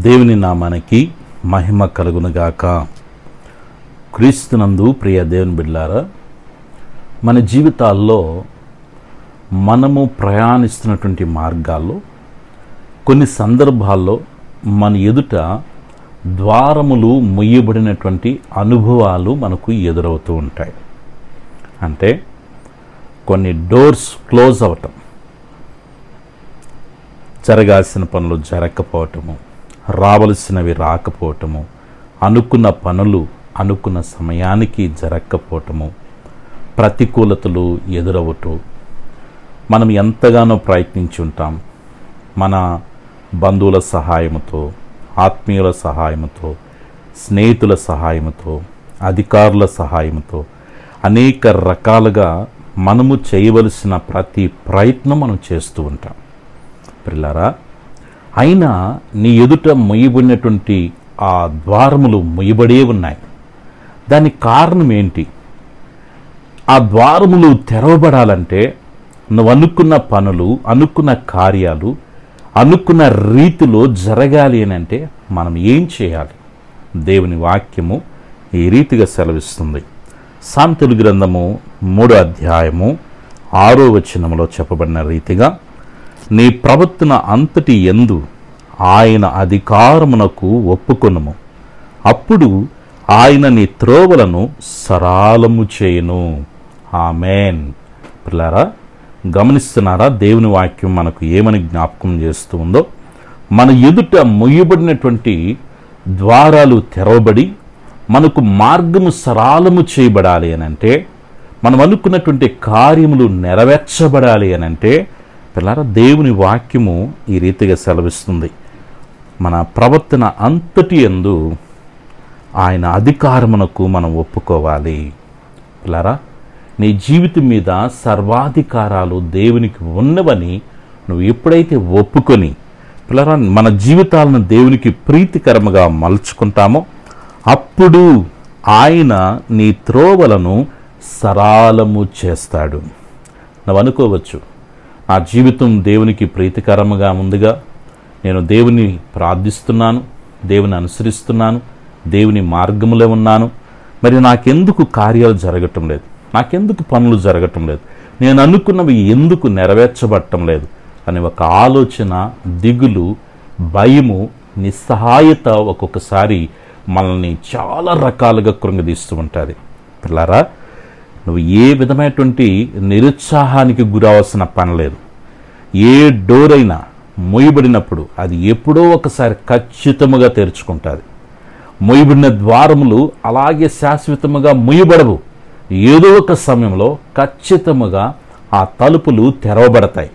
దేవుని నామానికి మహిమ కలుగునుగాక. క్రీస్తునందు ప్రియ దేవుని బిడ్డలారా, మన జీవితాల్లో మనము ప్రయాణిస్తున్నటువంటి మార్గాల్లో కొన్ని సందర్భాల్లో మన ఎదుట ద్వారములు ముయ్యబడినటువంటి అనుభవాలు మనకు ఎదురవుతూ ఉంటాయి. అంటే కొన్ని డోర్స్ క్లోజ్ అవటం, జరగాల్సిన పనులు జరగకపోవటము, రావలసినవి రాకపోవటము, అనుకున్న పనులు అనుకున్న సమయానికి జరగకపోవటము, ప్రతికూలతలు ఎదురవటం. మనం ఎంతగానో ప్రయత్నించి ఉంటాం. మన బంధువుల సహాయంతో, ఆత్మీయుల సహాయంతో, స్నేహితుల సహాయంతో, అధికారుల సహాయంతో అనేక రకాలుగా మనము చేయవలసిన ప్రతి ప్రయత్నం మనం చేస్తూ ఉంటాం. పిల్లారా, అయినా నీ ఎదుట ముయ్యబడినటువంటి ఆ ద్వారములు ముయ్యబడే ఉన్నాయి. దానికి కారణం ఏంటి? ఆ ద్వారములు తెరవబడాలంటే నువ్వు అనుకున్న పనులు, అనుకున్న కార్యాలు అనుకున్న రీతిలో జరగాలి అని అంటే మనం ఏం చేయాలి? దేవుని వాక్యము ఈ రీతిగా సెలవిస్తుంది. సామెతల గ్రంథము 3వ అధ్యాయము 6వ వచనములో చెప్పబడిన రీతిగా, నీ ప్రవర్తన అంతటి యందు ఆయన అధికారమునకు ఒప్పుకొనుము, అప్పుడు ఆయన నీ త్రోవలను సరళము చేయును. ఆమేన్. పిల్లారా, గమనిస్తున్నారా? దేవుని వాక్యం మనకు ఏమని జ్ఞాపకం చేస్తూ ఉందో. మన ఎదుట ముయ్యబడినటువంటి ద్వారాలు తెరవబడి మనకు మార్గము సరళము చేయబడాలి అనంటే, మనం అనుకున్నటువంటి కార్యములు నెరవేర్చబడాలి అనంటే, పిల్లారా, దేవుని వాక్యము ఈ రీతిగా సెలవిస్తుంది. మన ప్రవర్తన అంతటి యందు ఆయన అధికారమునకు మనం ఒప్పుకోవాలి. పిల్లారా, నీ జీవితం మీద సర్వాధికారాలు దేవునికి ఉన్నవని నువ్వు ఎప్పుడైతే ఒప్పుకొని, పిల్లారా, మన జీవితాలను దేవునికి ప్రీతికరముగా మలుచుకుంటామో అప్పుడు ఆయన నీ త్రోవలను సరళము చేస్తాడు. నువ్వు అనుకోవచ్చు, నా జీవితం దేవునికి ప్రీతికరముగా ఉందిగా, నేను దేవుని ప్రార్థిస్తున్నాను, దేవుని అనుసరిస్తున్నాను, దేవుని మార్గములో ఉన్నాను, మరి నాకెందుకు కార్యాలు జరగటం లేదు, నాకెందుకు పనులు జరగటం లేదు, నేను అనుకున్నవి ఎందుకు నెరవేర్చబడటం లేదు అనే ఒక ఆలోచన, దిగులు, భయము, నిస్సహాయత ఒక్కొక్కసారి మనల్ని చాలా రకాలుగా కృంగదీస్తూ ఉంటుంది. పిల్లారా, నువ్వు ఏ విధమైనటువంటి నిరుత్సాహానికి గురవలసిన పని లేదు. ఏ డోర్ అయినా మూయబడినప్పుడు అది ఎప్పుడో ఒకసారి ఖచ్చితముగా తెరుచుకుంటుంది. మూయబడిన ద్వారములు అలాగే శాశ్వతముగా మూయబడవు. ఏదో ఒక సమయంలో ఖచ్చితముగా ఆ తలుపులు తెరవబడతాయి.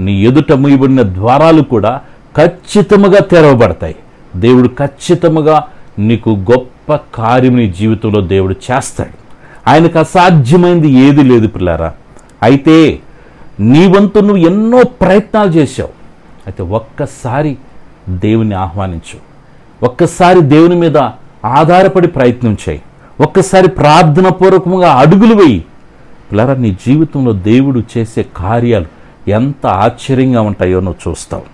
నీ ఎదుట మూయబడిన ద్వారాలు కూడా ఖచ్చితముగా తెరవబడతాయి. దేవుడు ఖచ్చితముగా నీకు గొప్ప కార్యం నీ జీవితంలో దేవుడు చేస్తాడు. ఆయనకు అసాధ్యమైంది ఏది లేదు పిల్లారా. అయితే నీ వంతు నువ్వు ఎన్నో ప్రయత్నాలు చేశావు. అయితే ఒక్కసారి దేవుని ఆహ్వానించు, ఒక్కసారి దేవుని మీద ఆధారపడి ప్రయత్నం చేయి, ఒక్కసారి ప్రార్థన పూర్వకంగా అడుగులు వేయి. పిల్లారా, నీ జీవితంలో దేవుడు చేసే కార్యాలు ఎంత ఆశ్చర్యంగా ఉంటాయో నువ్వు చూస్తావు.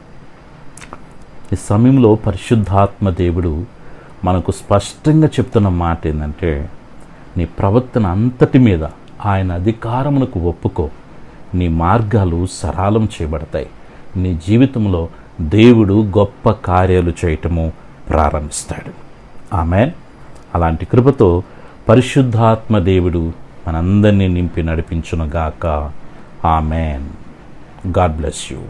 ఈ సమయంలో పరిశుద్ధాత్మ దేవుడు మనకు స్పష్టంగా చెప్తున్న మాట ఏంటంటే, నీ ప్రవర్తన అంతటి మీద ఆయన అధికారమునకు ఒప్పుకో, నీ మార్గాలు సరళం చేయబడతాయి. నీ జీవితంలో దేవుడు గొప్ప కార్యాలు చేయటము ప్రారంభిస్తాడు. ఆమేన్. అలాంటి కృపతో పరిశుద్ధాత్మ దేవుడు మనందరినీ నింపి నడిపించునుగాక. ఆమేన్. God bless you.